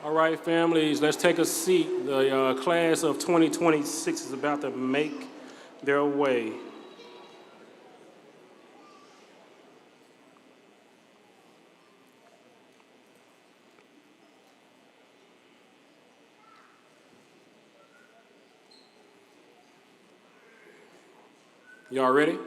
All right, families, let's take a seat. The class of 2026 is about to make their way. Y'all ready?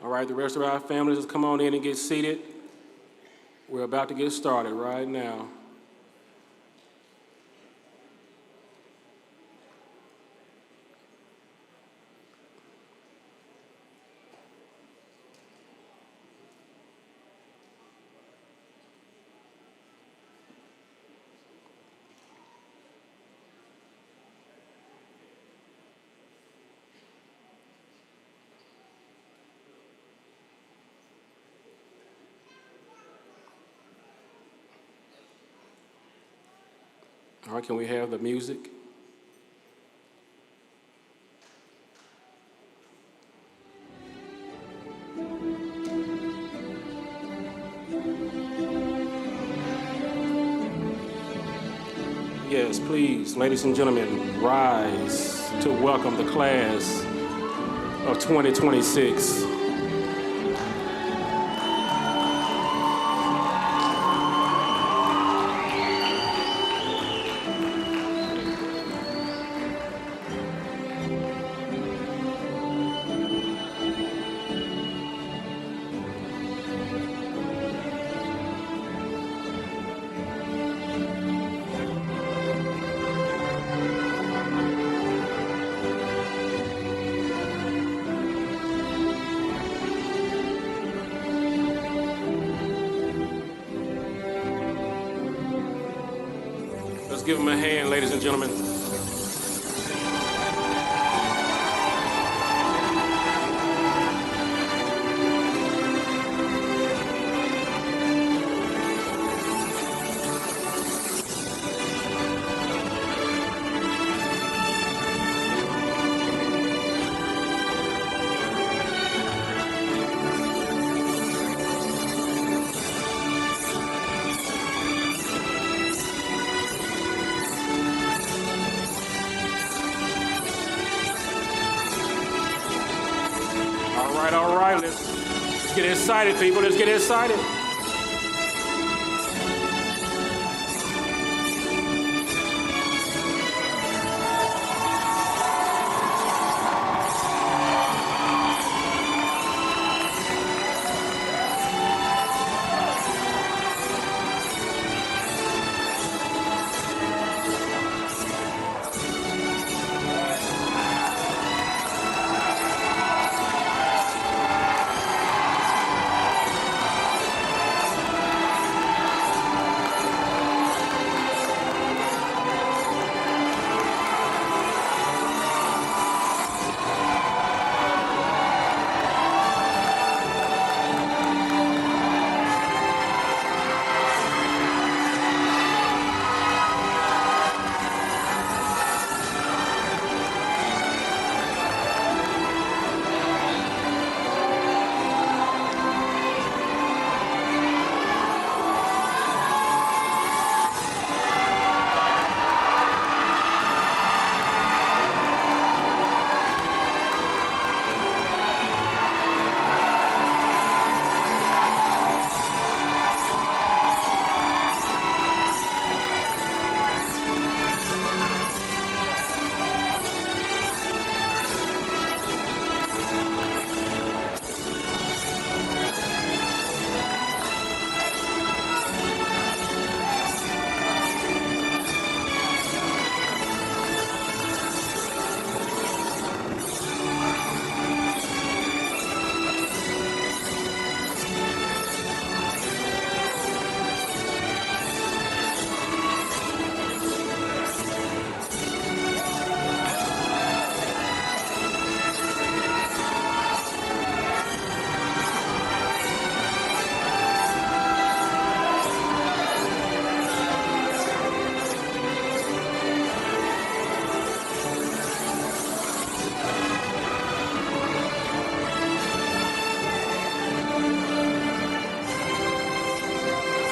All right, the rest of our families, just come on in and get seated. We're about to get started right now. All right, can we have the music? Yes, please, ladies and gentlemen, rise to welcome the class of 2026. Let's give them a hand, ladies and gentlemen. All right, let's get excited, people. Let's get excited.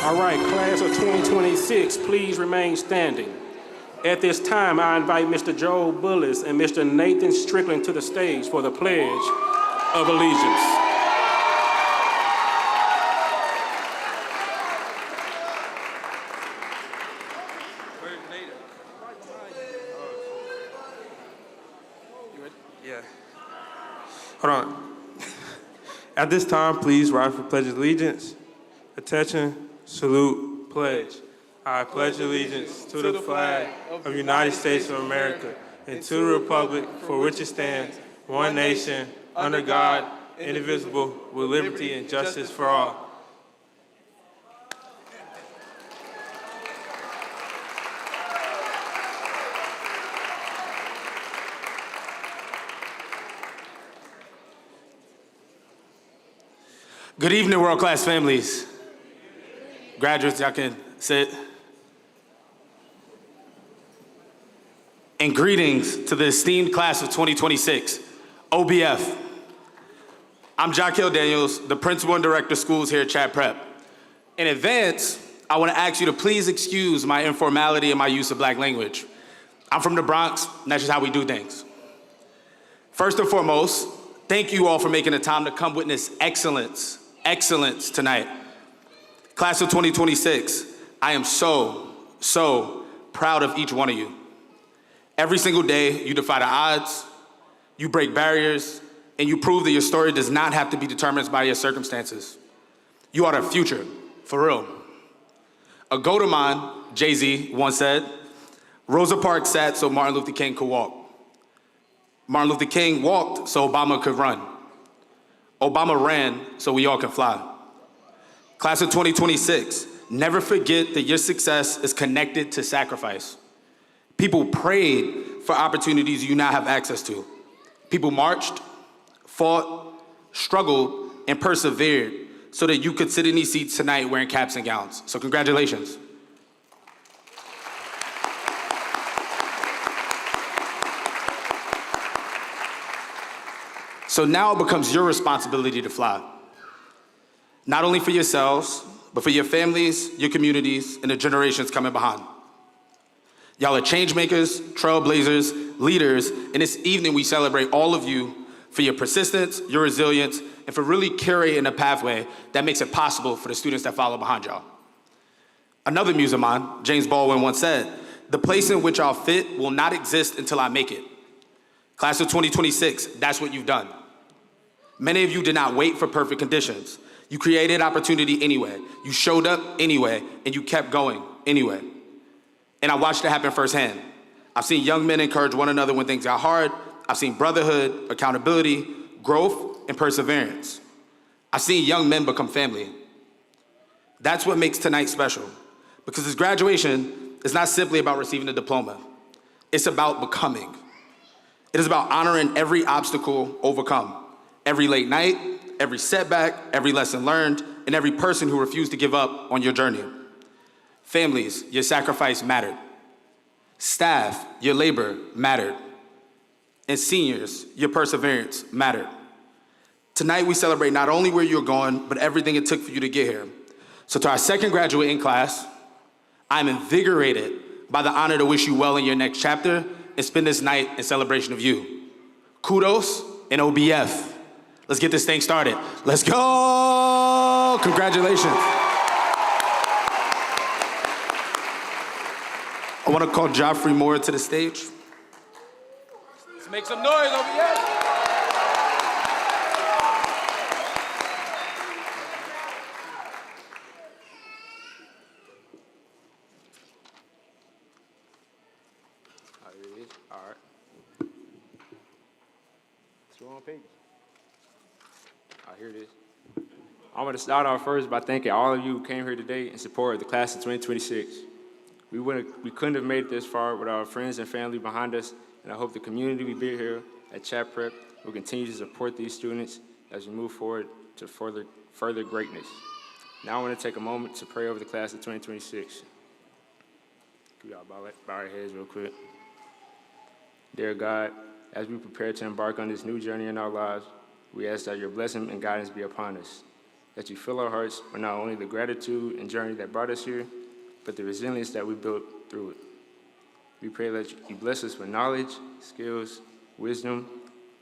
All right, class of 2026, please remain standing. At this time, I invite Mr. Joel Bullis and Mr. Nathan Strickland to the stage for the Pledge of Allegiance. Yeah. Hold on. At this time, please rise for Pledge of Allegiance. Attention, salute, pledge. I pledge allegiance to the flag of the United States of America and to the republic for which it stands, one nation, under God, indivisible, with liberty and justice for all. Good evening, world-class families. Graduates, y'all can sit. And greetings to the esteemed class of 2026, OBF. I'm Jaquil Daniels, the principal and director of schools here at Chatt Prep. In advance, I want to ask you to please excuse my informality and my use of black language. I'm from the Bronx, and that's just how we do things. First and foremost, thank you all for making the time to come witness excellence tonight. Class of 2026, I am so proud of each one of you. Every single day, you defy the odds, you break barriers, and you prove that your story does not have to be determined by your circumstances. You are the future, for real. A goat of mine, Jay-Z, once said, Rosa Parks sat so Martin Luther King could walk. Martin Luther King walked so Obama could run. Obama ran so we all can fly. Class of 2026, never forget that your success is connected to sacrifice. People prayed for opportunities you now have access to. People marched, fought, struggled, and persevered so that you could sit in these seats tonight wearing caps and gowns. So congratulations. So now it becomes your responsibility to fly. Not only for yourselves, but for your families, your communities, and the generations coming behind. Y'all are change makers, trailblazers, leaders, and this evening we celebrate all of you for your persistence, your resilience, and for really curating a pathway that makes it possible for the students that follow behind y'all. Another muse of mine, James Baldwin, once said, "The place in which I'll fit will not exist until I make it." Class of 2026, that's what you've done. Many of you did not wait for perfect conditions. You created opportunity anyway. You showed up anyway, and you kept going anyway. And I watched it happen firsthand. I've seen young men encourage one another when things got hard. I've seen brotherhood, accountability, growth, and perseverance. I've seen young men become family. That's what makes tonight special. Because this graduation is not simply about receiving a diploma. It's about becoming. It is about honoring every obstacle overcome, every late night, every setback, every lesson learned, and every person who refused to give up on your journey. Families, your sacrifice mattered. Staff, your labor mattered. And seniors, your perseverance mattered. Tonight we celebrate not only where you're going, but everything it took for you to get here. So to our second graduating class, I'm invigorated by the honor to wish you well in your next chapter and spend this night in celebration of you. Kudos and OBF. Let's get this thing started. Let's go! Congratulations. I want to call Joffrey Moore to the stage. Let's make some noise, OBF. All right. It's on page. Here it is. I want to start off first by thanking all of you who came here today in support of the class of 2026. We couldn't have made it this far without our friends and family behind us, and I hope the community we build here at Chatt Prep will continue to support these students as we move forward to further greatness. Now I want to take a moment to pray over the class of 2026. Can we all bow our heads real quick? Dear God, as we prepare to embark on this new journey in our lives, we ask that your blessing and guidance be upon us. that you fill our hearts with not only the gratitude and journey that brought us here, but the resilience that we built through it. We pray that you bless us with knowledge, skills, wisdom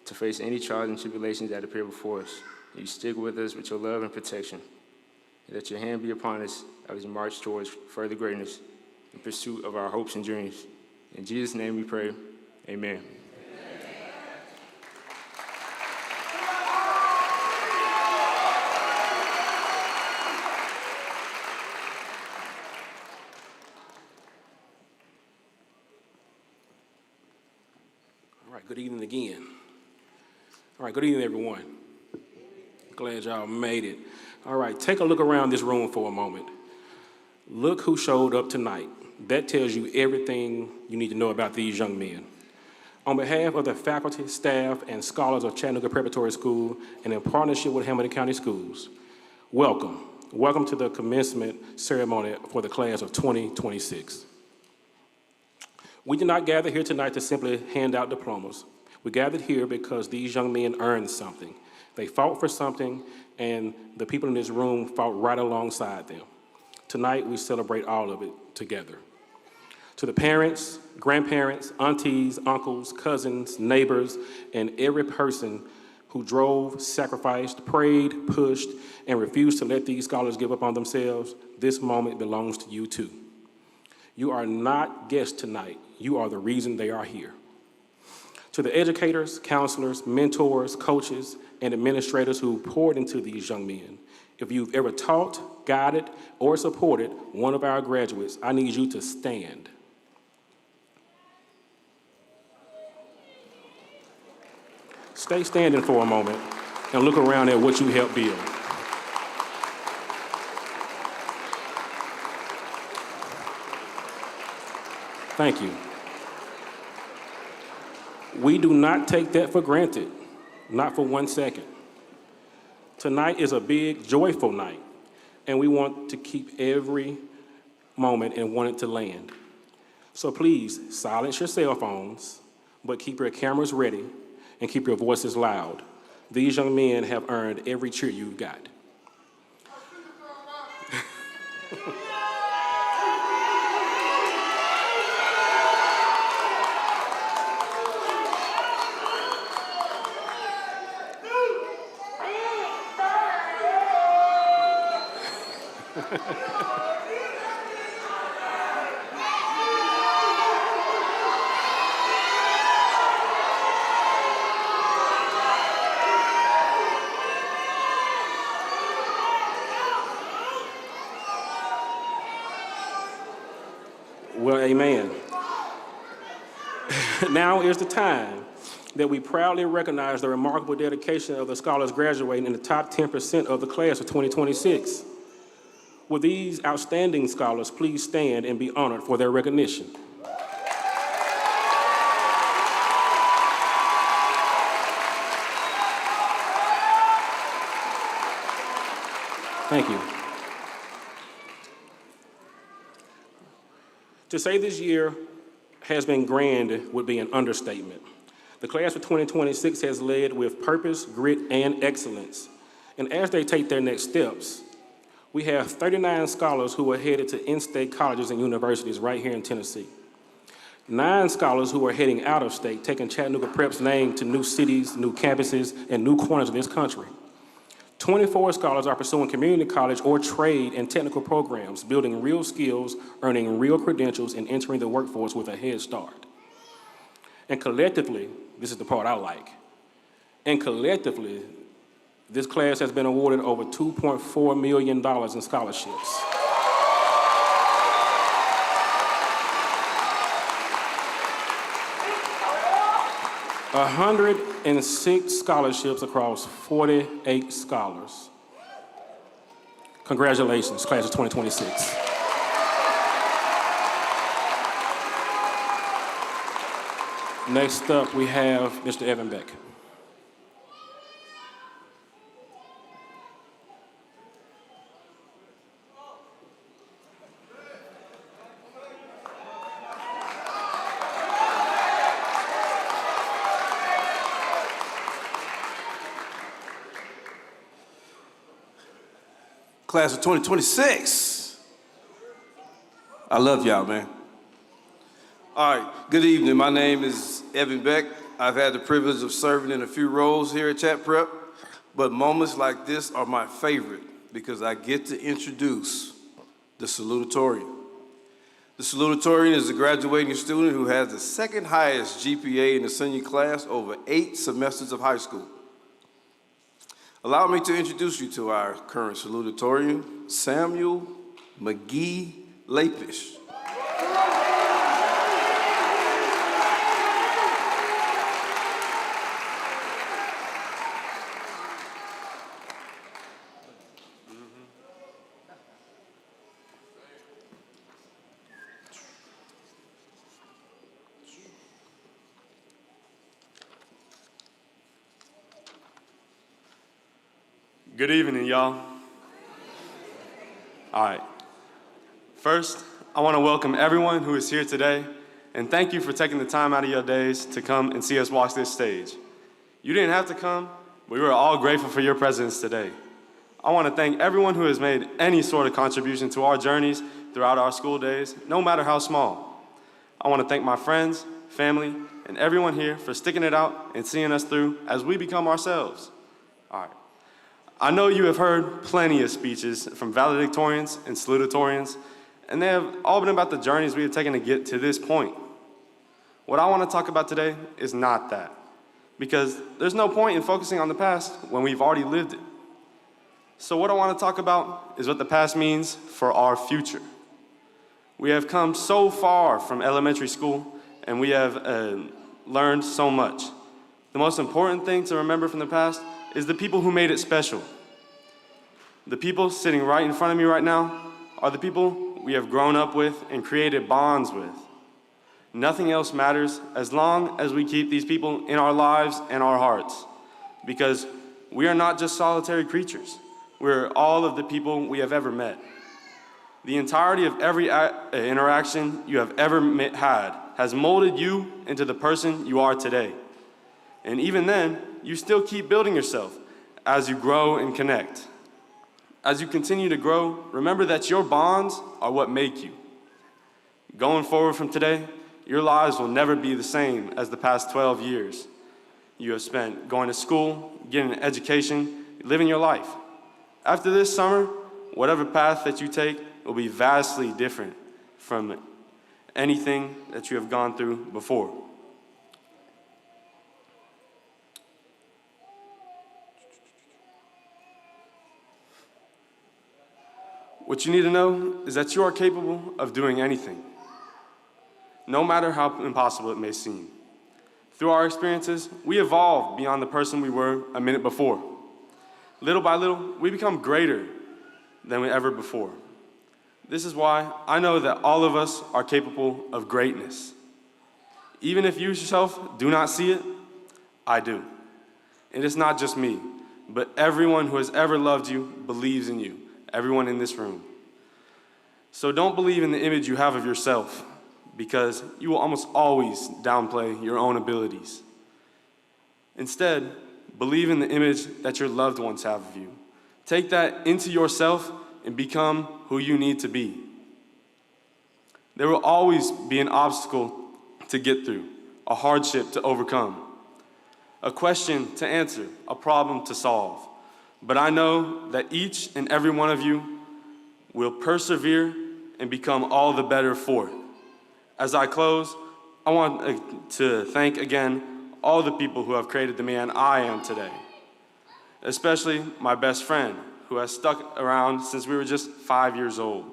to face any trials and tribulations that appear before us. You stick with us with your love and protection. And that your hand be upon us as we march towards further greatness in pursuit of our hopes and dreams. In Jesus' name we pray, amen. All right, good evening again. All right, good evening, everyone. Glad y'all made it. All right, take a look around this room for a moment. Look who showed up tonight. That tells you everything you need to know about these young men. On behalf of the faculty, staff, and scholars of Chattanooga Preparatory School, and in partnership with Hamilton County Schools, welcome. Welcome to the commencement ceremony for the class of 2026. We did not gather here tonight to simply hand out diplomas. We gathered here because these young men earned something. They fought for something, and the people in this room fought right alongside them. Tonight, we celebrate all of it together. To the parents, grandparents, aunties, uncles, cousins, neighbors, and every person who drove, sacrificed, prayed, pushed, and refused to let these scholars give up on themselves, this moment belongs to you too. You are not guests tonight. You are the reason they are here. To the educators, counselors, mentors, coaches, and administrators who poured into these young men, if you've ever taught, guided, or supported one of our graduates, I need you to stand. Stay standing for a moment and look around at what you helped build. Thank you. We do not take that for granted, not for 1 second. Tonight is a big, joyful night, and we want to keep every moment and want it to land. So please, silence your cell phones, but keep your cameras ready and keep your voices loud. These young men have earned every cheer you've got. Well, amen. Now is the time that we proudly recognize the remarkable dedication of the scholars graduating in the top 10% of the class of 2026. Will these outstanding scholars please stand and be honored for their recognition? Thank you. To say this year has been grand would be an understatement. The class of 2026 has led with purpose, grit, and excellence. And as they take their next steps, we have 39 scholars who are headed to in-state colleges and universities right here in Tennessee. 9 scholars who are heading out of state, taking Chattanooga Prep's name to new cities, new campuses, and new corners of this country. 24 scholars are pursuing community college or trade and technical programs, building real skills, earning real credentials, and entering the workforce with a head start. And collectively, this is the part I like, and collectively, this class has been awarded over $2.4 million in scholarships. A 106 scholarships across 48 scholars. Congratulations, class of 2026. Next up, we have Mr. Evan Beck. Class of 2026. I love y'all, man. All right, good evening. My name is Evan Beck. I've had the privilege of serving in a few roles here at Chatt Prep, but moments like this are my favorite because I get to introduce the salutatorian. The salutatorian is a graduating student who has the second highest GPA in the senior class over 8 semesters of high school. Allow me to introduce you to our current salutatorian, Samuel McGee Lapish. Good evening, y'all. All right. First, I want to welcome everyone who is here today, and thank you for taking the time out of your days to come and see us walk this stage. You didn't have to come, but we were all grateful for your presence today. I want to thank everyone who has made any sort of contribution to our journeys throughout our school days, no matter how small. I want to thank my friends, family, and everyone here for sticking it out and seeing us through as we become ourselves. All right. I know you have heard plenty of speeches from valedictorians and salutatorians, and they have all been about the journeys we have taken to get to this point. What I want to talk about today is not that, because there's no point in focusing on the past when we've already lived it. So what I want to talk about is what the past means for our future. We have come so far from elementary school, and we have learned so much. The most important thing to remember from the past is the people who made it special. The people sitting right in front of me right now are the people we have grown up with and created bonds with. Nothing else matters as long as we keep these people in our lives and our hearts, because we are not just solitary creatures. We're all of the people we have ever met. The entirety of every interaction you have ever had has molded you into the person you are today. And even then, you still keep building yourself as you grow and connect. As you continue to grow, remember that your bonds are what make you. Going forward from today, your lives will never be the same as the past 12 years you have spent going to school, getting an education, living your life. After this summer, whatever path that you take will be vastly different from anything that you have gone through before. What you need to know is that you are capable of doing anything, no matter how impossible it may seem. Through our experiences, we evolve beyond the person we were a minute before. Little by little, we become greater than we ever before. This is why I know that all of us are capable of greatness. Even if you yourself do not see it, I do. And it's not just me, but everyone who has ever loved you believes in you. Everyone in this room. So don't believe in the image you have of yourself, because you will almost always downplay your own abilities. Instead, believe in the image that your loved ones have of you. Take that into yourself and become who you need to be. There will always be an obstacle to get through, a hardship to overcome, a question to answer, a problem to solve. But I know that each and every one of you will persevere and become all the better for it. As I close, I want to thank again all the people who have created the man I am today, especially my best friend, who has stuck around since we were just 5 years old.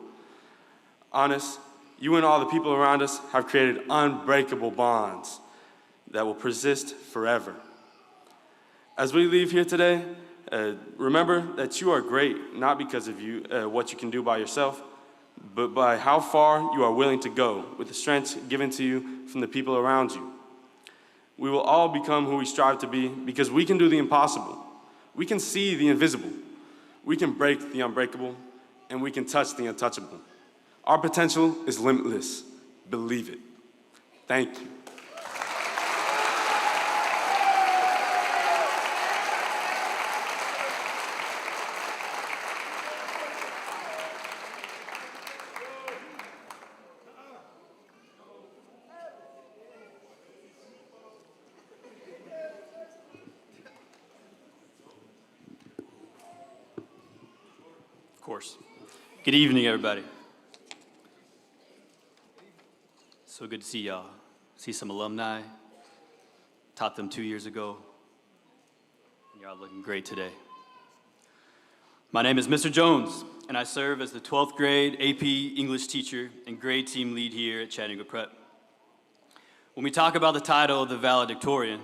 Honest, you and all the people around us have created unbreakable bonds that will persist forever. As we leave here today, remember that you are great, not because of what you can do by yourself, but by how far you are willing to go with the strength given to you from the people around you. We will all become who we strive to be because we can do the impossible. We can see the invisible. We can break the unbreakable, and we can touch the untouchable. Our potential is limitless. Believe it. Thank you. course. Good evening, everybody. So good to see y'all. See some alumni. Taught them 2 years ago. And y'all looking great today. My name is Mr. Jones, and I serve as the 12th grade AP English teacher and grade team lead here at Chattanooga Prep. When we talk about the title of the valedictorian,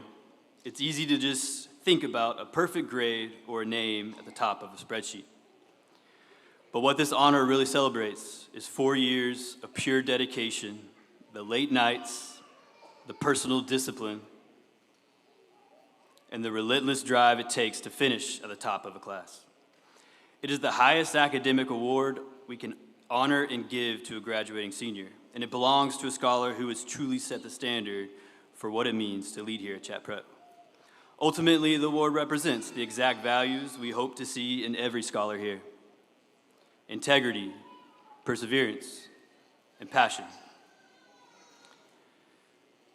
it's easy to just think about a perfect grade or a name at the top of a spreadsheet. But what this honor really celebrates is 4 years of pure dedication, the late nights, the personal discipline, and the relentless drive it takes to finish at the top of a class. It is the highest academic award we can honor and give to a graduating senior, and it belongs to a scholar who has truly set the standard for what it means to lead here at Chatt Prep. Ultimately, the award represents the exact values we hope to see in every scholar here: integrity, perseverance, and passion.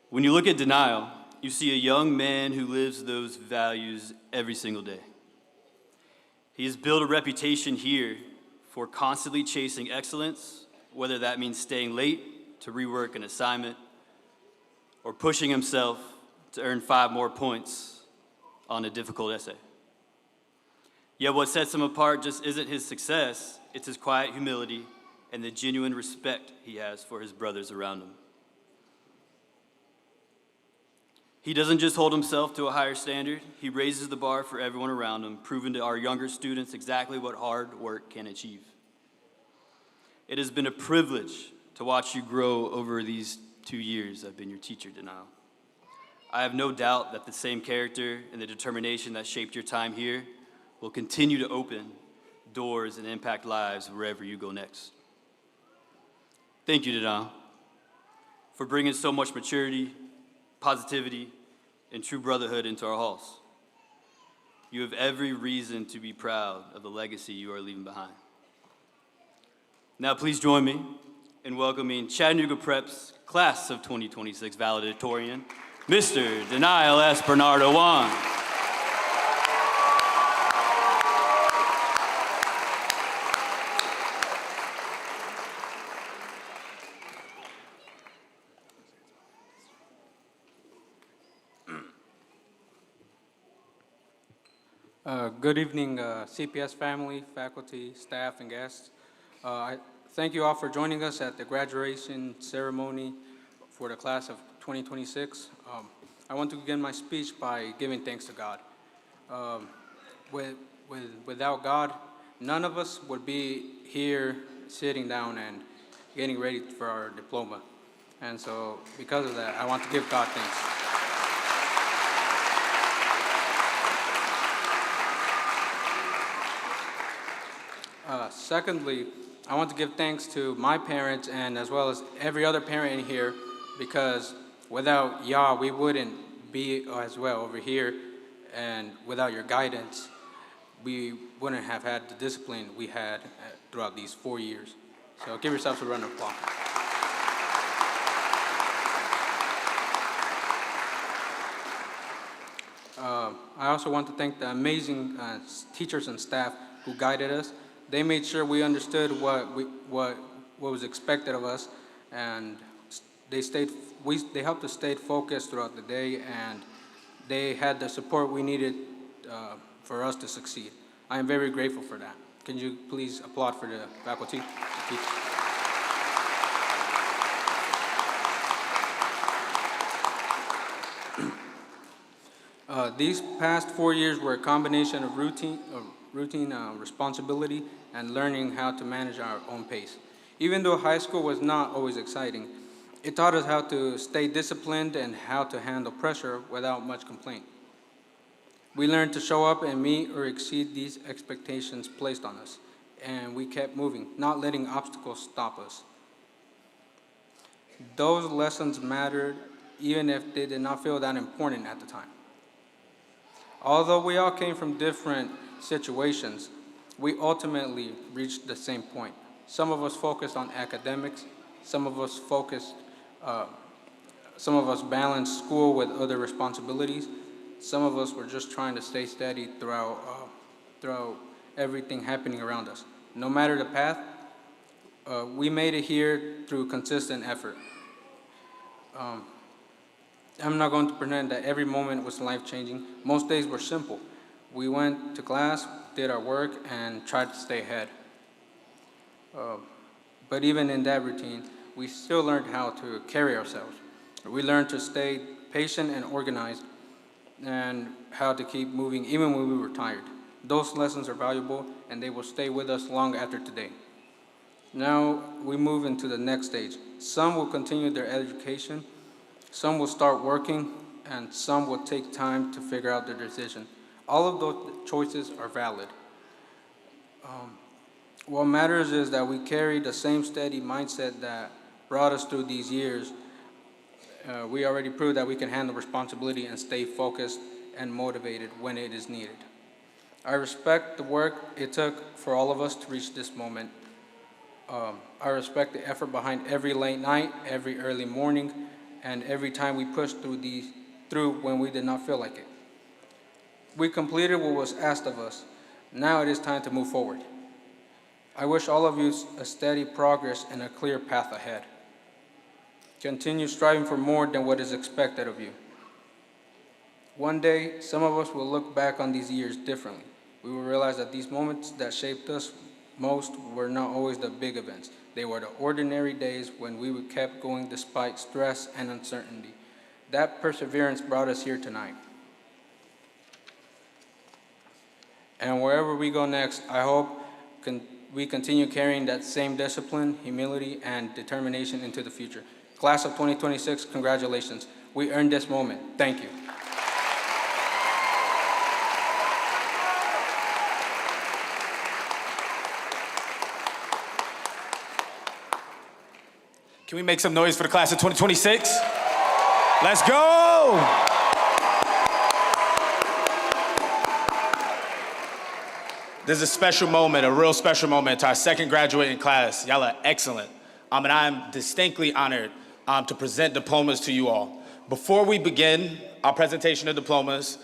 When you look at Denial, you see a young man who lives those values every single day. He has built a reputation here for constantly chasing excellence, whether that means staying late to rework an assignment or pushing himself to earn 5 more points on a difficult essay. Yet what sets him apart just isn't his success, it's his quiet humility and the genuine respect he has for his brothers around him. He doesn't just hold himself to a higher standard, he raises the bar for everyone around him, proving to our younger students exactly what hard work can achieve. It has been a privilege to watch you grow over these 2 years I've been your teacher, Denial. I have no doubt that the same character and the determination that shaped your time here will continue to open doors and impact lives wherever you go next. Thank you, Denial, for bringing so much maturity, positivity, and true brotherhood into our halls. You have every reason to be proud of the legacy you are leaving behind. Now please join me in welcoming Chattanooga Prep's class of 2026 valedictorian, Mr. Denial S. Bernardo Juan. Good evening, CPS family, faculty, staff, and guests. I thank you all for joining us at the graduation ceremony for the class of 2026. I want to begin my speech by giving thanks to God. Without God, none of us would be here sitting down and getting ready for our diploma. And so because of that, I want to give God thanks. Secondly, I want to give thanks to my parents and as well as every other parent in here, because without y'all, we wouldn't be as well over here, and without your guidance, we wouldn't have had the discipline we had throughout these 4 years. So give yourselves a round of applause. I also want to thank the amazing teachers and staff who guided us. They made sure we understood what was expected of us, and they helped us stay focused throughout the day, and they had the support we needed for us to succeed. I am very grateful for that. Can you please applaud for the faculty? These past 4 years were a combination of routine responsibility and learning how to manage our own pace. Even though high school was not always exciting, it taught us how to stay disciplined and how to handle pressure without much complaint. We learned to show up and meet or exceed these expectations placed on us, and we kept moving, not letting obstacles stop us. Those lessons mattered even if they did not feel that important at the time. Although we all came from different situations, we ultimately reached the same point. Some of us focused on academics, some of us balanced school with other responsibilities, some of us were just trying to stay steady throughout everything happening around us. No matter the path, we made it here through consistent effort. I'm not going to pretend that every moment was life-changing. Most days were simple. We went to class, did our work, and tried to stay ahead. But even in that routine, we still learned how to carry ourselves. We learned to stay patient and organized, and how to keep moving even when we were tired. Those lessons are valuable, and they will stay with us long after today. Now we move into the next stage. Some will continue their education, some will start working, and some will take time to figure out their decision. All of those choices are valid. What matters is that we carry the same steady mindset that brought us through these years. We already proved that we can handle responsibility and stay focused and motivated when it is needed. I respect the work it took for all of us to reach this moment. I respect the effort behind every late night, every early morning, and every time we pushed through when we did not feel like it. We completed what was asked of us. Now it is time to move forward. I wish all of you a steady progress and a clear path ahead. Continue striving for more than what is expected of you. One day, some of us will look back on these years differently. We will realize that these moments that shaped us most were not always the big events. They were the ordinary days when we kept going despite stress and uncertainty. That perseverance brought us here tonight. And wherever we go next, I hope we continue carrying that same discipline, humility, and determination into the future. Class of 2026, congratulations. We earned this moment. Thank you. Can we make some noise for the class of 2026? Let's go! This is a special moment, a real special moment to our second graduating class. Y'all are excellent. And I'm distinctly honored to present diplomas to you all. Before we begin our presentation of diplomas,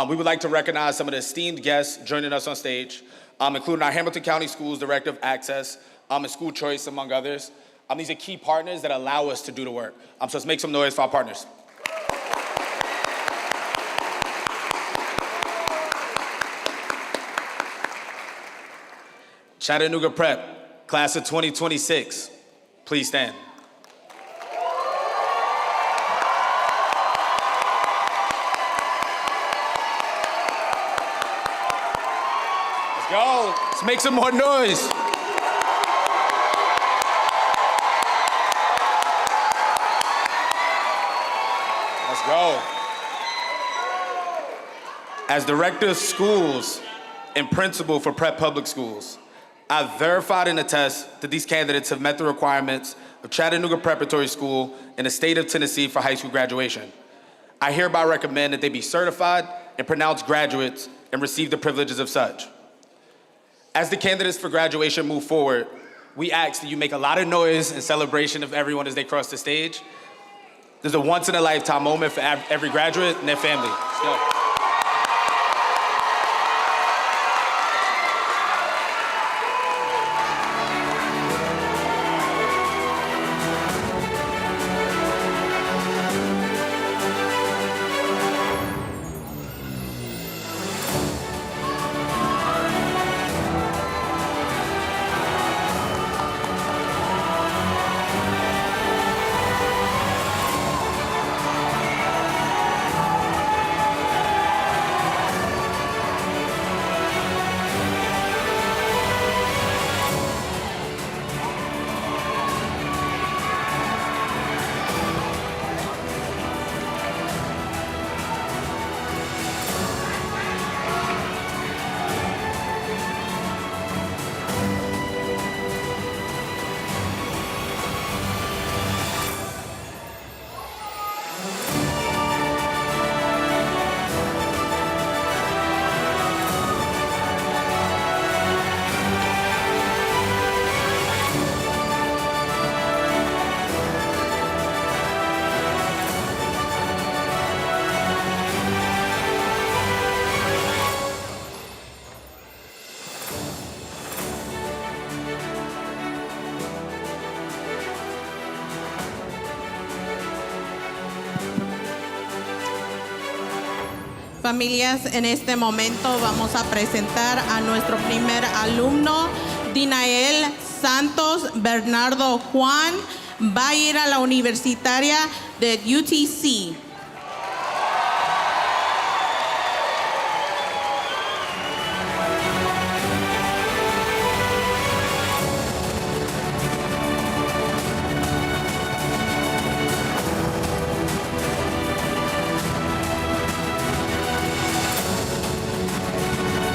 we would like to recognize some of the esteemed guests joining us on stage, including our Hamilton County Schools Director of Access and School Choice, among others. These are key partners that allow us to do the work. So let's make some noise for our partners. Chattanooga Prep, class of 2026, please stand. Let's go. Let's make some more noise. Let's go. As Director of Schools and Principal for Prep Public Schools, I've verified and attest that these candidates have met the requirements of Chattanooga Preparatory School in the state of Tennessee for high school graduation. I hereby recommend that they be certified and pronounced graduates and receive the privileges of such. As the candidates for graduation move forward, we ask that you make a lot of noise in celebration of everyone as they cross the stage. There's a once-in-a-lifetime moment for every graduate and their family. Let's go. familias, en este momento vamos a presentar a nuestro primer alumno, Dinael Santos Bernardo Juan. Va a ir a la universitaria de UTC.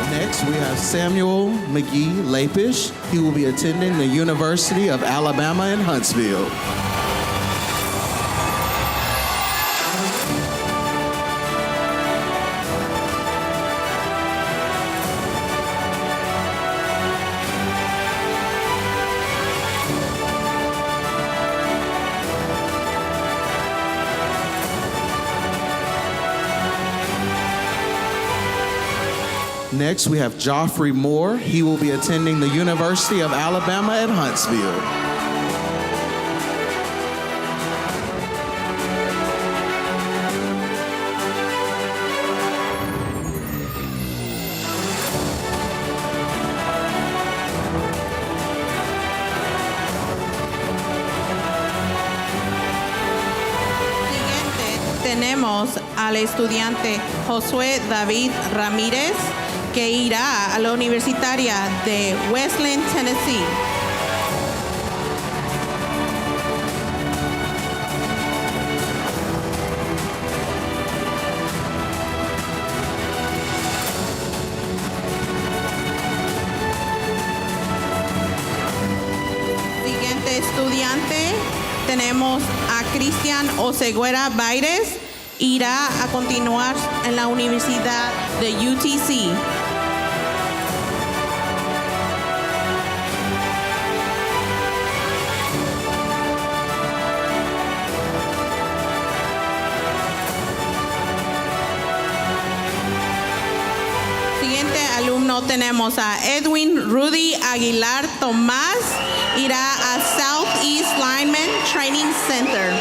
Next, we have Samuel McGee Lapish. He will be attending the University of Alabama in Huntsville. Next, we have Joffrey Moore. He will be attending the University of Alabama at Huntsville. Siguiente, tenemos al estudiante Josué David Ramírez, que irá a la universitaria de Westland, Tennessee. Siguiente estudiante, tenemos a Cristian Oseguera Baires, irá a continuar en la Universidad de UTC. Siguiente alumno tenemos a Edwin Rudy Aguilar Tomás, irá a Southeast Lineman Training Center.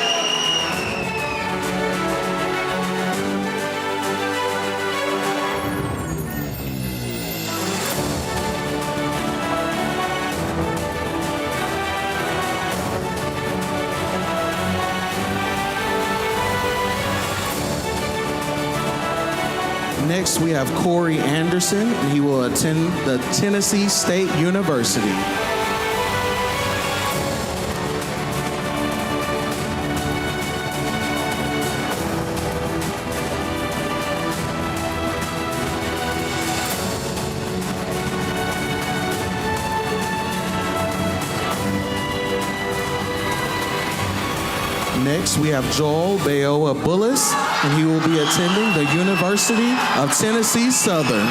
Next, we have Corey Anderson, and he will attend the Tennessee State University. Next, we have Joel Bayoa Bullis, and he will be attending the University of Tennessee Southern.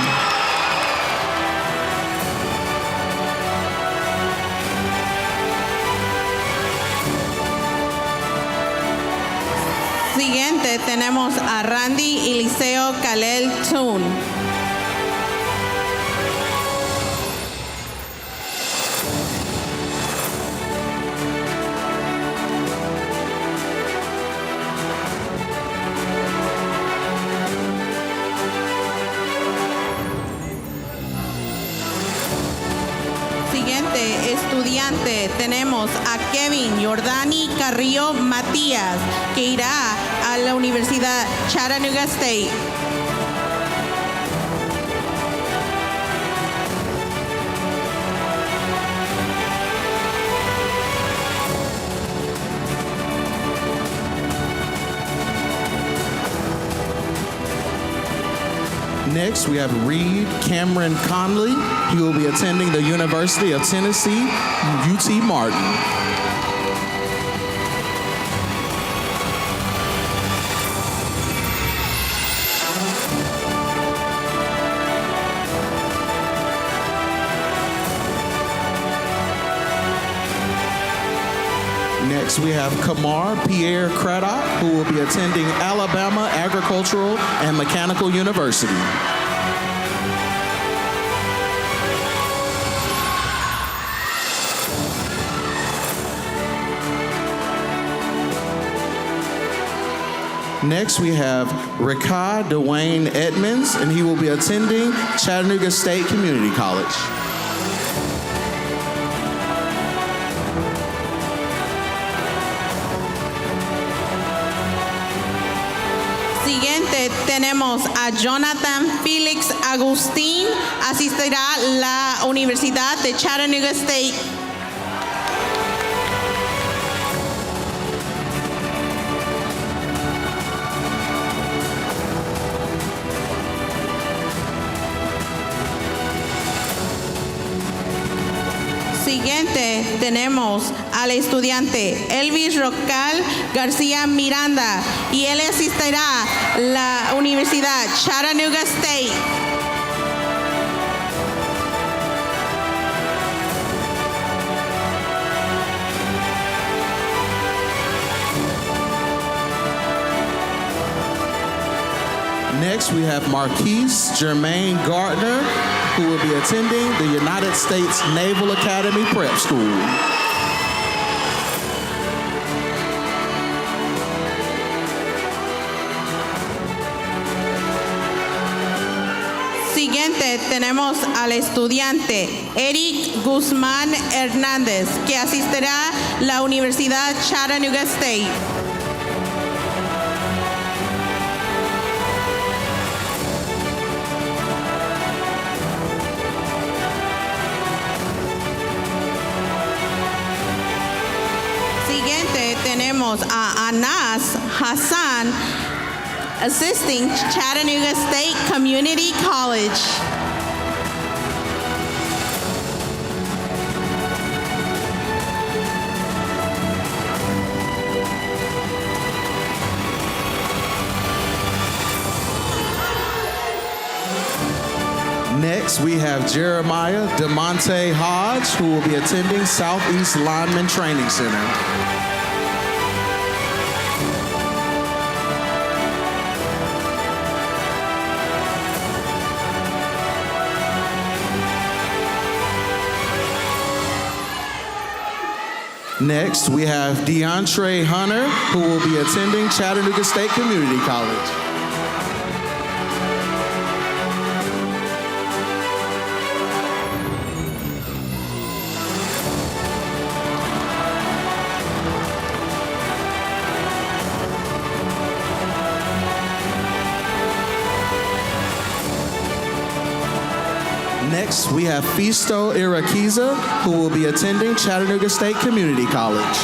Siguiente tenemos a Randy Eliseo Kalel Tun. Siguiente estudiante tenemos a Kevin Jordani Carrillo Matías, que irá a la Universidad Chattanooga State. Next, we have Reed Cameron Conley. He will be attending the University of Tennessee, UT Martin. Next, we have Kamar Pierre Craddock, who will be attending Alabama Agricultural and Mechanical University. Next, we have Ricard Dwayne Edmonds, and he will be attending Chattanooga State Community College. Siguiente tenemos a Jonathan Felix Agustín, asistirá a la Universidad de Chattanooga State. Siguiente tenemos al estudiante Elvis Rocal García Miranda y él asistirá a la Universidad Chattanooga State. Next, we have Marquise Jermaine Gardner, who will be attending the United States Naval Academy Prep School. Siguiente tenemos al estudiante Eric Guzmán Hernández, que asistirá a la Universidad Chattanooga State. Siguiente tenemos a Anas Hassan, assisting Chattanooga State Community College. Next, we have Jeremiah DeMonte Hodge, who will be attending Southeast Lineman Training Center. Next, we have DeAndre Hunter, who will be attending Chattanooga State Community College. Next, we have Fisto Iraquiza, who will be attending Chattanooga State Community College.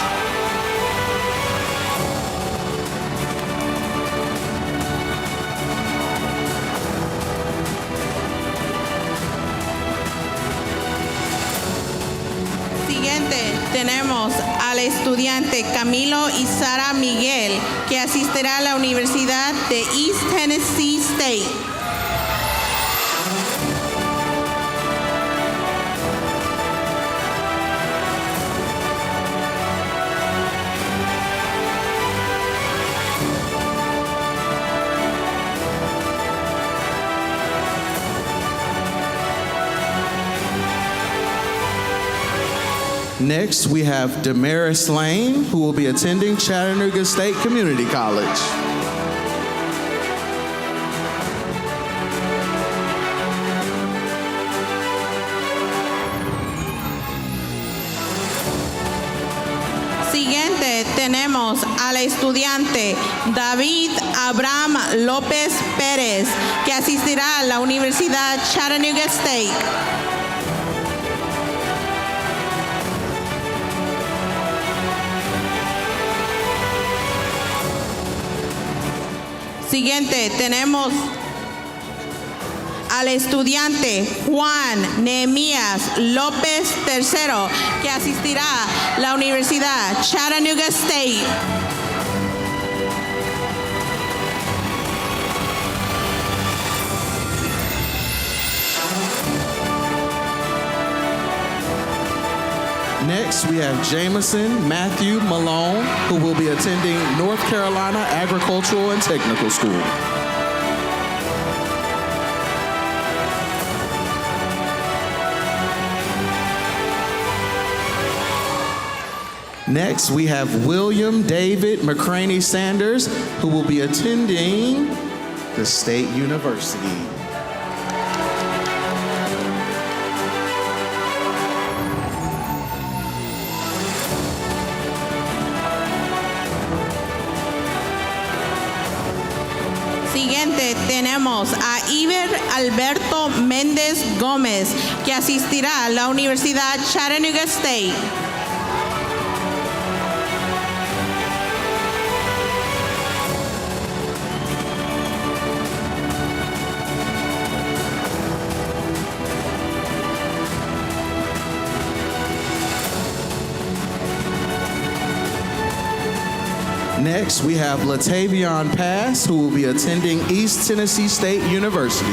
Siguiente tenemos al estudiante Camilo Isara Miguel, que asistirá a la Universidad de East Tennessee State. Next, we have Damaris Lane, who will be attending Chattanooga State Community College. Siguiente tenemos al estudiante David Abraham López Pérez, que asistirá a la Universidad Chattanooga State. Siguiente tenemos al estudiante Juan Nehemías López III, que asistirá a la Universidad Chattanooga State. Next, we have Jameson Matthew Malone, who will be attending North Carolina Agricultural and Technical School. Next, we have William David McCraney Sanders, who will be attending the State University. Siguiente tenemos a Iber Alberto Méndez Gómez, que asistirá a la Universidad Chattanooga State. Next, we have Latavion Pass, who will be attending East Tennessee State University.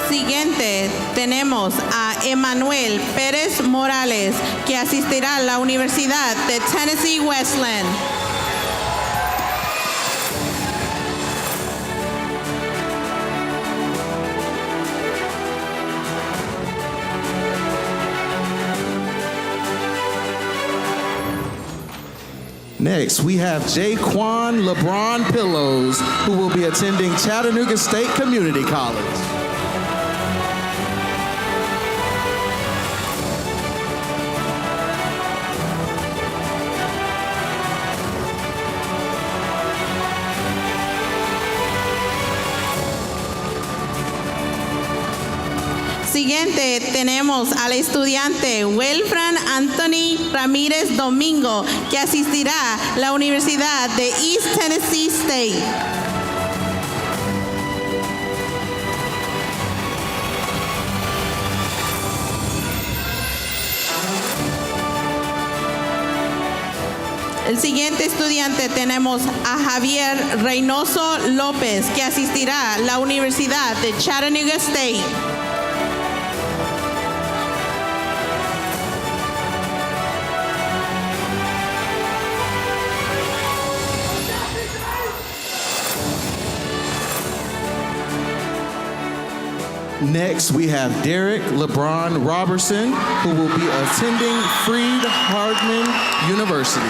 Siguiente tenemos a Emanuel Pérez Morales, que asistirá a la Universidad de Tennessee Wesleyan. Next, we have Jaquan LeBron Pillows, who will be attending Chattanooga State Community College. Siguiente tenemos al estudiante Wilfran Anthony Ramírez Domingo, que asistirá a la Universidad de East Tennessee State. El siguiente estudiante tenemos a Javier Reynoso López, que asistirá a la Universidad de Chattanooga State. Next, we have Derek LeBron Robertson, who will be attending Freed-Hardeman University.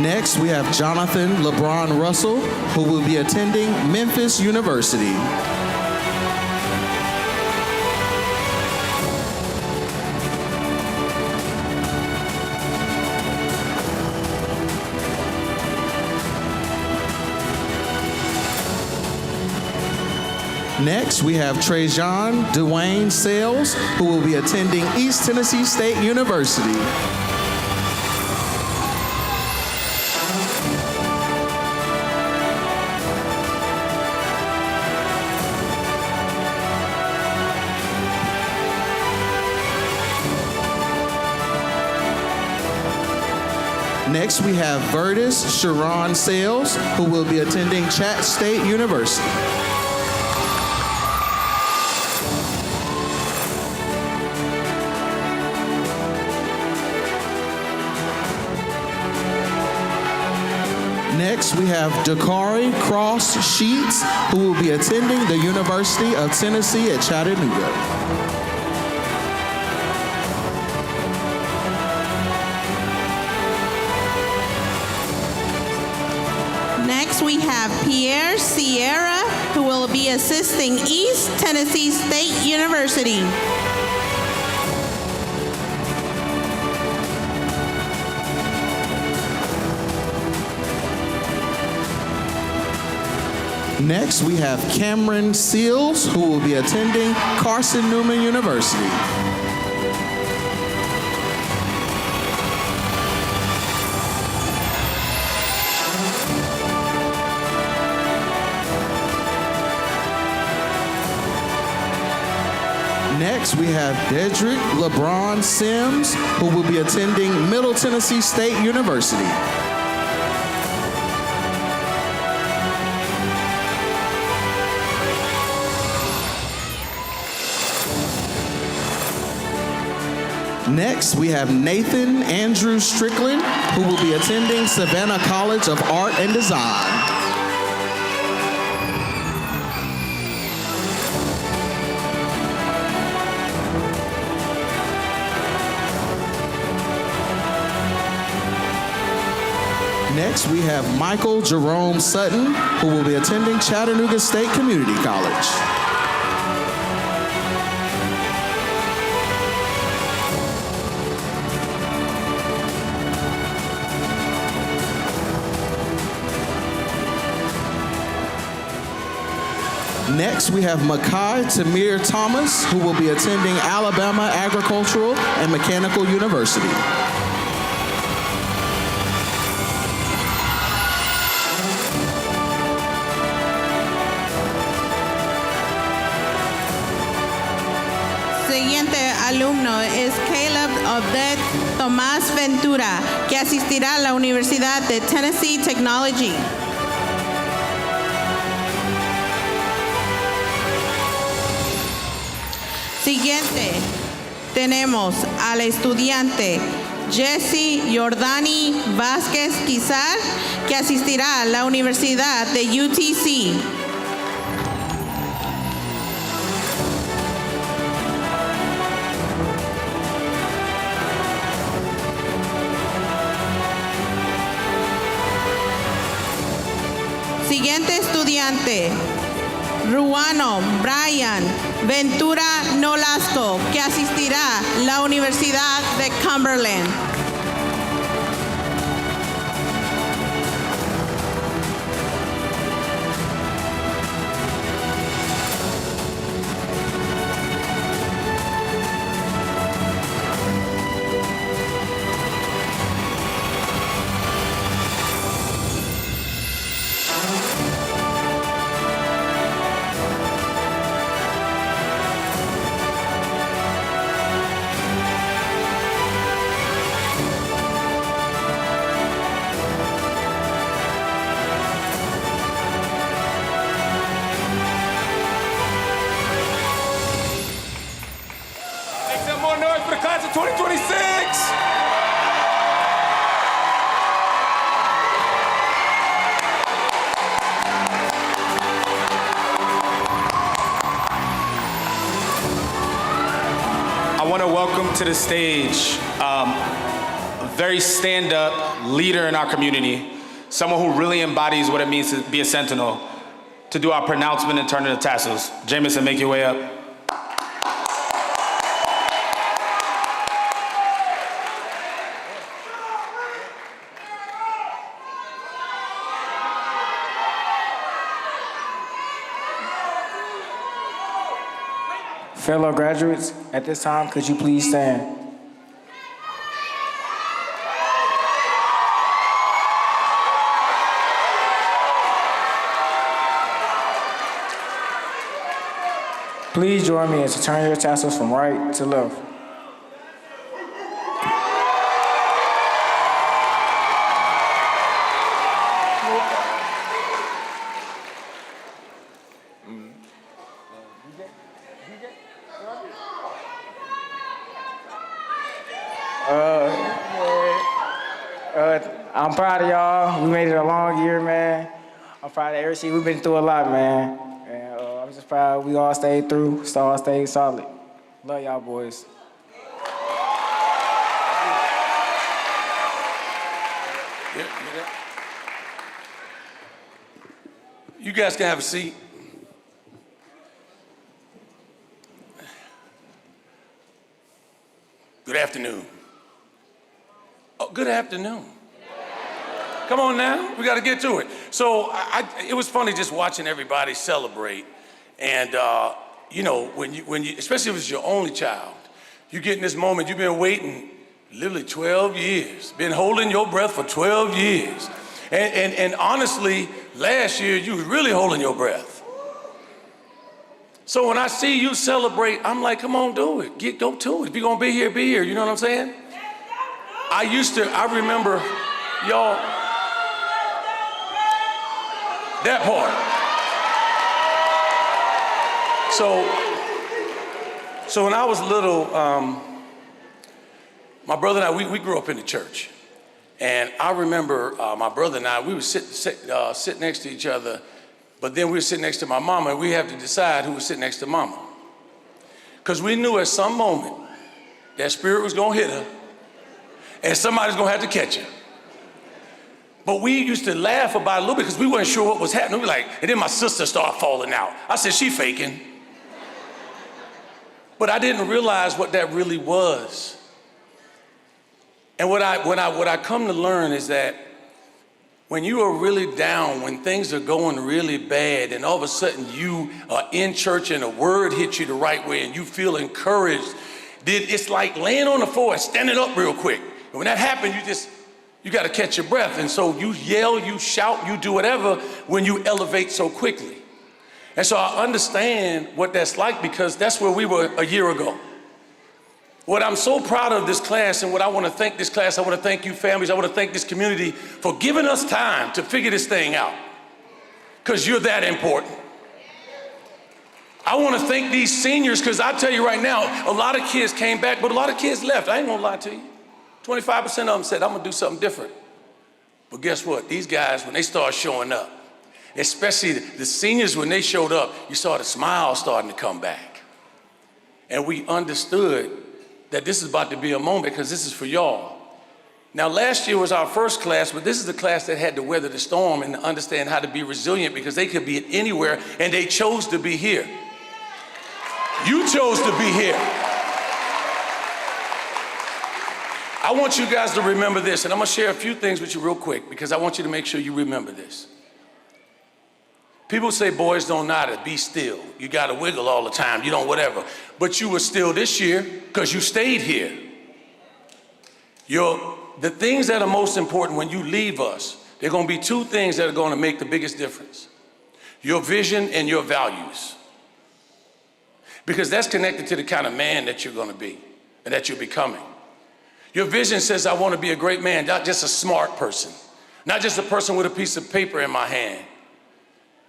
Next, we have Jonathan LeBron Russell, who will be attending Memphis University. Next, we have Trajan Dwayne Sales, who will be attending East Tennessee State University. Next, we have Vertus Sharon Sales, who will be attending Chatt State University. Next, we have Dakari Cross Sheets, who will be attending the University of Tennessee at Chattanooga. Next, we have Pierre Sierra, who will be assisting East Tennessee State University. Next, we have Cameron Seals, who will be attending Carson Newman University. Next, we have Dedrick LeBron Sims, who will be attending Middle Tennessee State University. Next, we have Nathan Andrew Strickland, who will be attending Savannah College of Art and Design. Next, we have Michael Jerome Sutton, who will be attending Chattanooga State Community College. Next, we have Makai Tamir Thomas, who will be attending Alabama Agricultural and Mechanical University. Siguiente alumno es Caleb Obed Tomás Ventura, que asistirá a la Universidad de Tennessee Technology. Siguiente, tenemos al estudiante Jesse Jordani Vázquez Quizar, que asistirá a la Universidad de UTC. Siguiente estudiante, Ruano Brian Ventura Nolasco, que asistirá a la Universidad de Cumberland. For the class of 2026. I want to welcome to the stage a very stand-up leader in our community, someone who really embodies what it means to be a Sentinel, to do our pronouncement and turn in the tassels. Jameson, make your way up. Fellow graduates, at this time, could you please stand? Please join me as to turn your tassels from right to left. I'm proud of y'all. We made it a long year, man. I'm proud of everything. We've been through a lot, man. And I'm just proud we all stayed through, so all stayed solid. Love y'all, boys. You guys can have a seat. Good afternoon. Oh, good afternoon. Come on now, we got to get to it. So it was funny just watching everybody celebrate, and you know, when you, especially if it's your only child, you get in this moment. You've been waiting literally 12 years, been holding your breath for 12 years, and honestly, last year you was really holding your breath. So when I see you celebrate, I'm like, come on, do it. Go to it. If you're gonna be here, be here. You know what I'm saying? I remember, y'all, that part. So when I was little, My brother and I, we grew up in the church. And I remember my brother and I, we would sit next to each other, but then we would sit next to my mama, and we had to decide who would sit next to mama. Because we knew at some moment that spirit was gonna hit her, and somebody's gonna have to catch her. But we used to laugh about it a little bit because we weren't sure what was happening. We were like, and then my sister started falling out. I said, she faking. But I didn't realize what that really was. And what I come to learn is that when you are really down, when things are going really bad, and all of a sudden you are in church and a word hits you the right way and you feel encouraged, it's like laying on the floor and standing up real quick. And when that happens, you got to catch your breath. And so you yell, you shout, you do whatever when you elevate so quickly. And so I understand what that's like because that's where we were a year ago. What I'm so proud of this class, and what I want to thank this class, I want to thank you families, I want to thank this community for giving us time to figure this thing out, because you're that important. I want to thank these seniors, because I tell you right now, a lot of kids came back, but a lot of kids left. I ain't gonna lie to you. 25% of them said, I'm gonna do something different. But guess what? These guys, when they start showing up, especially the seniors, when they showed up, you saw the smiles starting to come back. And we understood that this is about to be a moment, because this is for y'all. Now, last year was our first class, but this is the class that had to weather the storm and understand how to be resilient, because they could be anywhere, and they chose to be here. You chose to be here. I want you guys to remember this, and I'm gonna share a few things with you real quick, because I want you to make sure you remember this. People say boys don't know how to be still. You gotta wiggle all the time, you don't whatever. But you were still this year because you stayed here. The things that are most important when you leave us, there are gonna be two things that are gonna make the biggest difference. Your vision and your values. Because that's connected to the kind of man that you're gonna be and that you're becoming. Your vision says, I wanna be a great man, not just a smart person, not just a person with a piece of paper in my hand.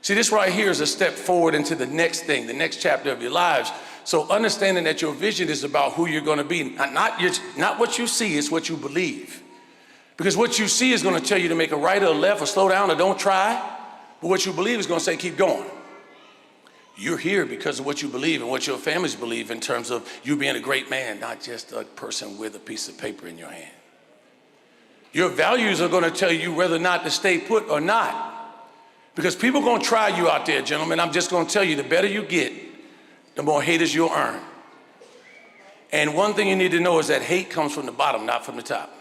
See, this right here is a step forward into the next thing, the next chapter of your lives. So understanding that your vision is about who you're gonna be, not what you see, it's what you believe. Because what you see is gonna tell you to make a right or a left or slow down or don't try, but what you believe is gonna say, keep going. You're here because of what you believe and what your families believe in terms of you being a great man, not just a person with a piece of paper in your hand. Your values are gonna tell you whether or not to stay put or not. Because people are gonna try you out there, gentlemen. I'm just gonna tell you, the better you get, the more haters you'll earn. And one thing you need to know is that hate comes from the bottom, not from the top.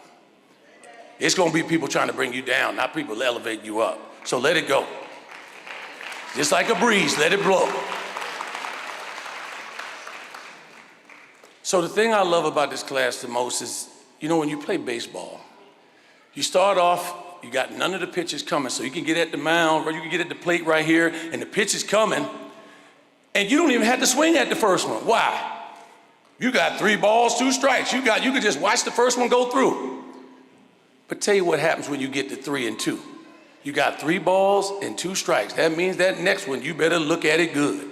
It's gonna be people trying to bring you down, not people elevating you up. So let it go. Just like a breeze, let it blow. So the thing I love about this class the most is, when you play baseball, you start off, you got none of the pitches coming, so you can get at the mound, or you can get at the plate right here, and the pitch is coming, and you don't even have to swing at the first one. Why? You got 3 balls, 2 strikes. You could just watch the first one go through. But tell you what happens when you get to 3 and 2. You got 3 balls and 2 strikes. That means that next one, you better look at it good.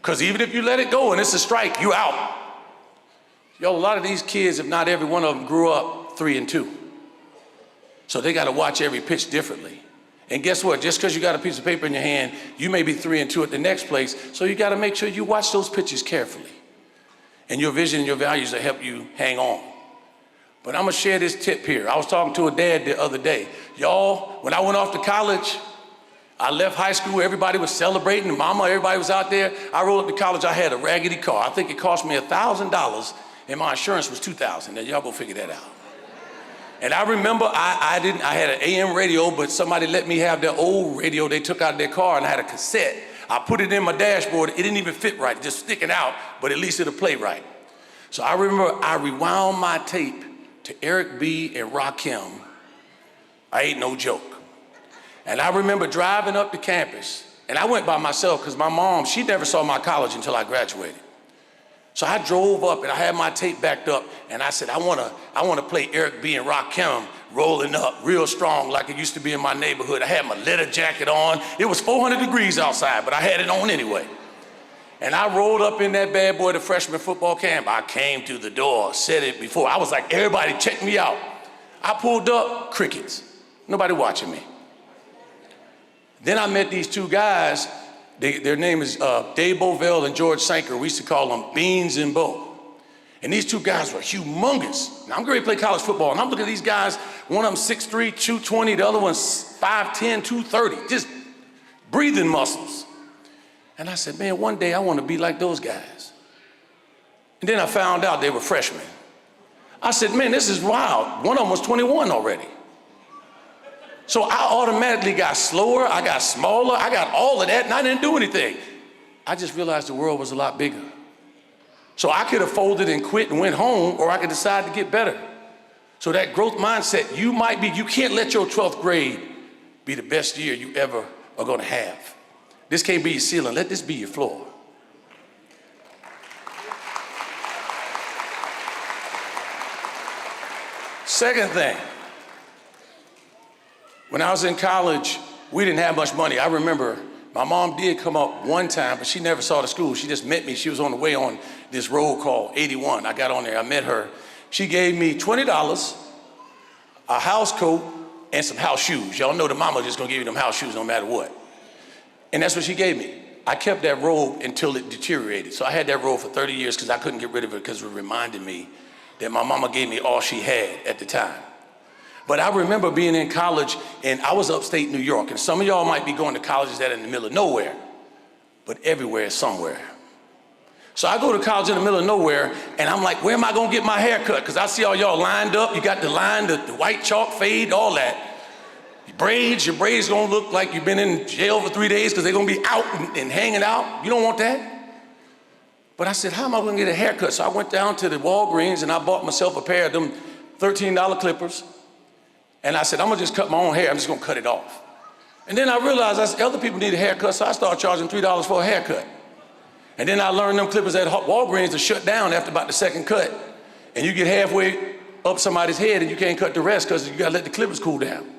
Because even if you let it go and it's a strike, you out. Yo, a lot of these kids, if not every one of them, grew up 3 and 2. So they got to watch every pitch differently. And guess what? Just because you got a piece of paper in your hand, you may be 3 and 2 at the next place. So you got to make sure you watch those pitches carefully. And your vision and your values will help you hang on. But I'm going to share this tip here. I was talking to a dad the other day. Y'all, when I went off to college, I left high school, everybody was celebrating, mama, everybody was out there. I rolled up to college, I had a raggedy car. I think it cost me $1,000 and my insurance was $2,000. Now y'all go figure that out. And I remember I had an AM radio, but somebody let me have their old radio they took out of their car, and I had a cassette. I put it in my dashboard. It didn't even fit right, just sticking out, but at least it'll play right. So I remember I rewound my tape to Eric B. and Rakim. I ain't no joke. And I remember driving up to campus, and I went by myself because my mom, she never saw my college until I graduated. So I drove up and I had my tape backed up, and I said, I wanna play Eric B. and Rakim rolling up real strong like it used to be in my neighborhood. I had my leather jacket on. It was 400 degrees outside, but I had it on anyway. And I rolled up in that bad boy to freshman football camp. I came through the door, said it before. I was like, everybody check me out. I pulled up, crickets. Nobody watching me. Then I met these two guys. Their name is Dave Bovell and George Sanker. We used to call them Beans and Bo. And these two guys were humongous. Now I'm going to play college football, and I'm looking at these guys. One of them 6'3", 220. The other one's 5'10", 230. Just breathing muscles. And I said, man, one day I want to be like those guys. And then I found out they were freshmen. I said, man, this is wild. One of them was 21 already. So I automatically got slower, I got smaller, I got all of that, and I didn't do anything. I just realized the world was a lot bigger. So I could have folded and quit and went home, or I could decide to get better. So that growth mindset, you can't let your 12th grade be the best year you ever are gonna have. This can't be your ceiling, let this be your floor. Second thing, when I was in college, we didn't have much money. I remember my mom did come up one time, but she never saw the school. She just met me. She was on the way on this road called 81. I got on there, I met her. She gave me $20, a house coat, and some house shoes. Y'all know the mama just gonna give you them house shoes no matter what. And that's what she gave me. I kept that robe until it deteriorated. So I had that robe for 30 years because I couldn't get rid of it because it reminded me that my mama gave me all she had at the time. But I remember being in college, and I was upstate New York, and some of y'all might be going to colleges that are in the middle of nowhere, but everywhere is somewhere. So I go to college in the middle of nowhere, and I'm like, where am I gonna get my hair cut? Because I see all y'all lined up, you got the line, the white chalk fade, all that. Your braids gonna look like you've been in jail for 3 days because they're gonna be out and hanging out. You don't want that. But I said, how am I gonna get a haircut? So I went down to the Walgreens and I bought myself a pair of them $13 clippers. And I said, I'm gonna just cut my own hair, I'm just gonna cut it off. And then I realized other people need a haircut, so I started charging $3 for a haircut. And then I learned them clippers at Walgreens are shut down after about the second cut. And you get halfway up somebody's head and you can't cut the rest because you gotta let the clippers cool down.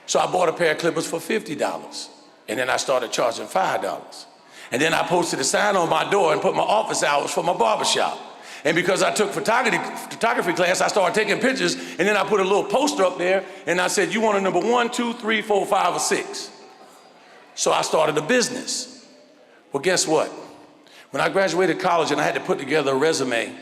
So I bought a pair of clippers for $50. And then I started charging $5. And then I posted a sign on my door and put my office hours for my barbershop. And because I took photography class, I started taking pictures, and then I put a little poster up there, and I said, you want a number 1, 2, 3, 4, 5, or 6? So I started a business. Well, guess what? When I graduated college and I had to put together a resume,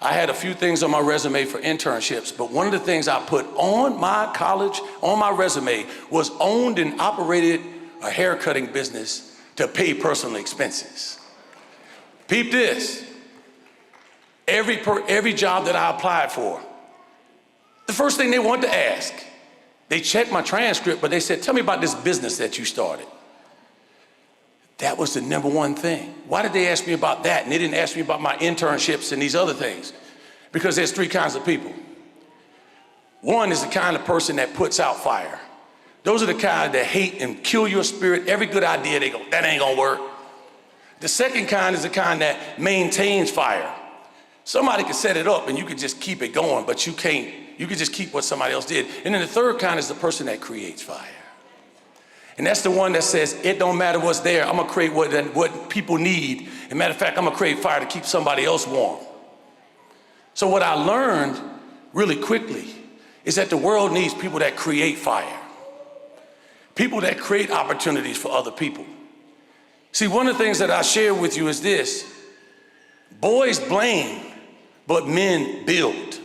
I had a few things on my resume for internships, but one of the things I put on my resume was owned and operated a haircutting business to pay personal expenses. Peep this. Every job that I applied for, the first thing they wanted to ask, they checked my transcript, but they said, tell me about this business that you started. That was the number one thing. Why did they ask me about that? And they didn't ask me about my internships and these other things. Because there's three kinds of people. One is the kind of person that puts out fire. Those are the kind that hate and kill your spirit. Every good idea, they go, that ain't gonna work. The second kind is the kind that maintains fire. Somebody could set it up and you could just keep it going, but you can't. You could just keep what somebody else did. And then the third kind is the person that creates fire. And that's the one that says, it don't matter what's there, I'm gonna create what people need. As a matter of fact, I'm gonna create fire to keep somebody else warm. So what I learned really quickly is that the world needs people that create fire. People that create opportunities for other people. See, one of the things that I share with you is this: boys blame, but men build.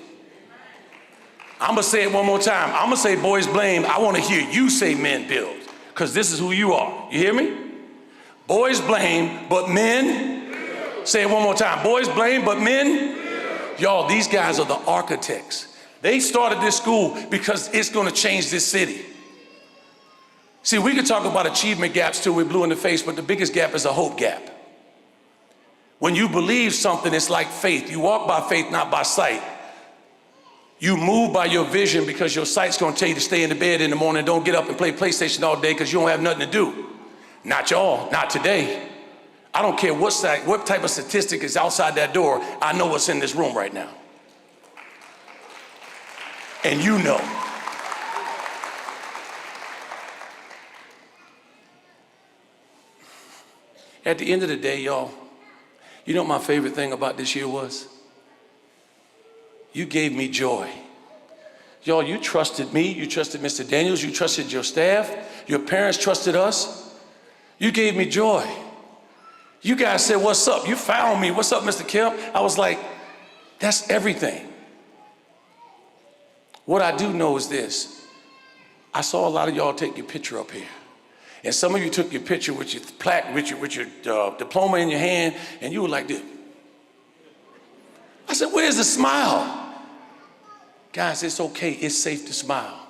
I'm gonna say it one more time. I'm gonna say boys blame. I wanna hear you say men build, because this is who you are. You hear me? Boys blame, but men build. Say it one more time. Boys blame, but men build. Y'all, these guys are the architects. They started this school because it's gonna change this city. See, we could talk about achievement gaps till we're blue in the face, but the biggest gap is a hope gap. When you believe something, it's like faith. You walk by faith, not by sight. You move by your vision because your sight's gonna tell you to stay in the bed in the morning, don't get up and play PlayStation all day because you don't have nothing to do. Not y'all, not today. I don't care what type of statistic is outside that door, I know what's in this room right now. And you know. At the end of the day, y'all, you know what my favorite thing about this year was? You gave me joy. Y'all, you trusted me, you trusted Mr. Daniels, you trusted your staff, your parents trusted us. You gave me joy. You guys said, what's up? You found me. What's up, Mr. Kemp? I was like, that's everything. What I do know is this. I saw a lot of y'all take your picture up here. And some of you took your picture with your plaque, with your diploma in your hand, and you were like this. I said, where's the smile? Guys, it's okay. It's safe to smile.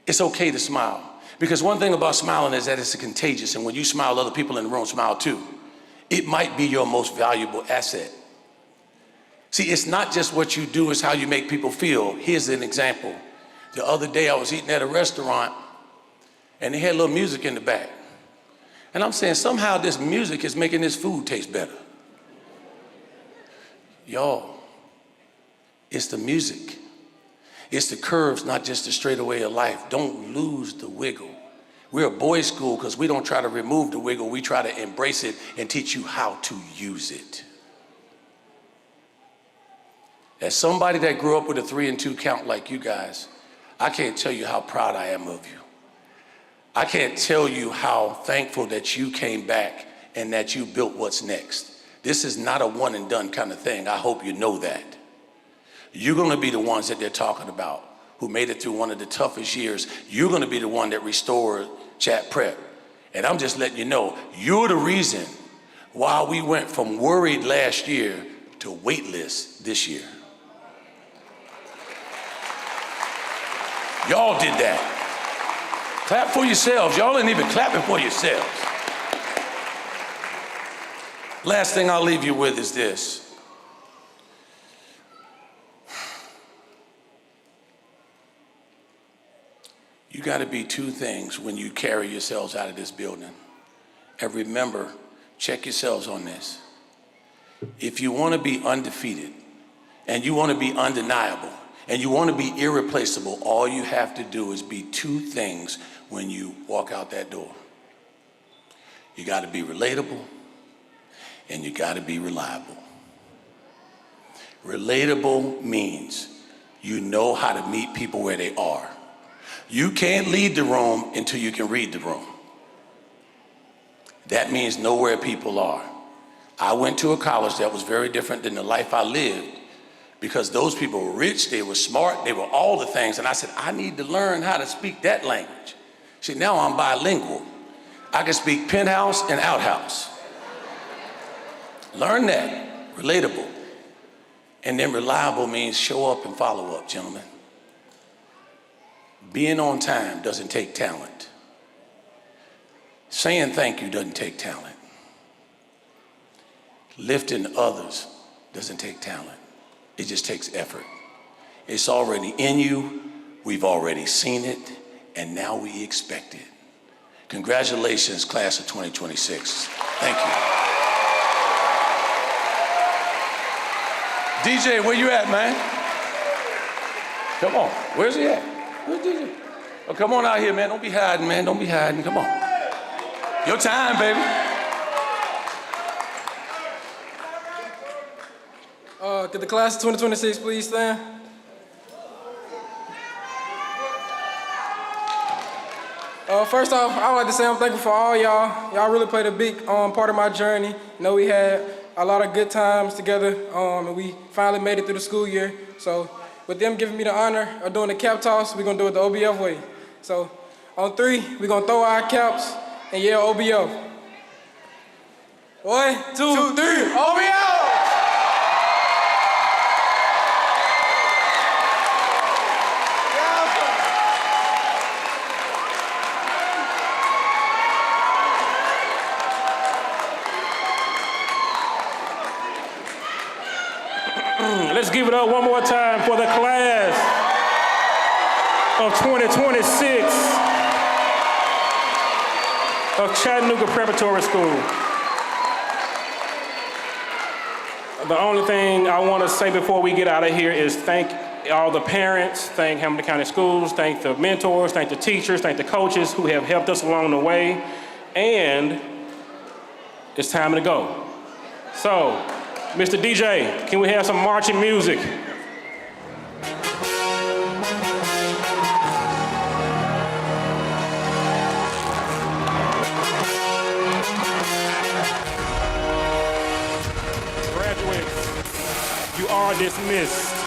It's okay to smile. Because one thing about smiling is that it's contagious, and when you smile, other people in the room smile too. It might be your most valuable asset. See, it's not just what you do, it's how you make people feel. Here's an example. The other day I was eating at a restaurant and they had a little music in the back. And I'm saying somehow this music is making this food taste better. Y'all, it's the music. It's the curves, not just the straightaway of life. Don't lose the wiggle. We're a boys' school because we don't try to remove the wiggle. We try to embrace it and teach you how to use it. As somebody that grew up with a 3 and 2 count like you guys, I can't tell you how proud I am of you. I can't tell you how thankful that you came back and that you built what's next. This is not a one and done kind of thing. I hope you know that. You're gonna be the ones that they're talking about who made it through one of the toughest years. You're gonna be the one that restored Chatt Prep. And I'm just letting you know, you're the reason why we went from worried last year to waitlist this year. Y'all did that. Clap for yourselves. Y'all ain't even clapping for yourselves. Last thing I'll leave you with is this. You got to be two things when you carry yourselves out of this building. And remember, check yourselves on this. If you want to be undefeated and you want to be undeniable and you want to be irreplaceable, all you have to do is be two things when you walk out that door. You got to be relatable and you got to be reliable. Relatable means you know how to meet people where they are. You can't lead the room until you can read the room. That means know where people are. I went to a college that was very different than the life I lived because those people were rich, they were smart, they were all the things. And I said, I need to learn how to speak that language. See, now I'm bilingual. I can speak penthouse and outhouse. Learn that, relatable. And then reliable means show up and follow up, gentlemen. Being on time doesn't take talent. Saying thank you doesn't take talent. Lifting others doesn't take talent. It just takes effort. It's already in you. We've already seen it, and now we expect it. Congratulations, class of 2026. Thank you. DJ, where you at, man? Come on, where's he at? Where's DJ? Oh, come on out here, man. Don't be hiding, man. Don't be hiding. Come on. Your time, baby. Could the class of 2026 please stand? First off, I would like to say I'm thankful for all y'all. Y'all really played a big part of my journey. You know, we had a lot of good times together, and we finally made it through the school year. So with them giving me the honor of doing the cap toss, we're gonna do it the OBF way. So on 3, we're gonna throw our caps and yell OBF. 1, 2, 3, OBF! Let's give it up one more time for the class of 2026 of Chattanooga Preparatory School. The only thing I want to say before we get out of here is thank all the parents, thank Hamilton County Schools, thank the mentors, thank the teachers, thank the coaches who have helped us along the way, and it's time to go. So, Mr. DJ, can we have some marching music? Graduates, you are dismissed.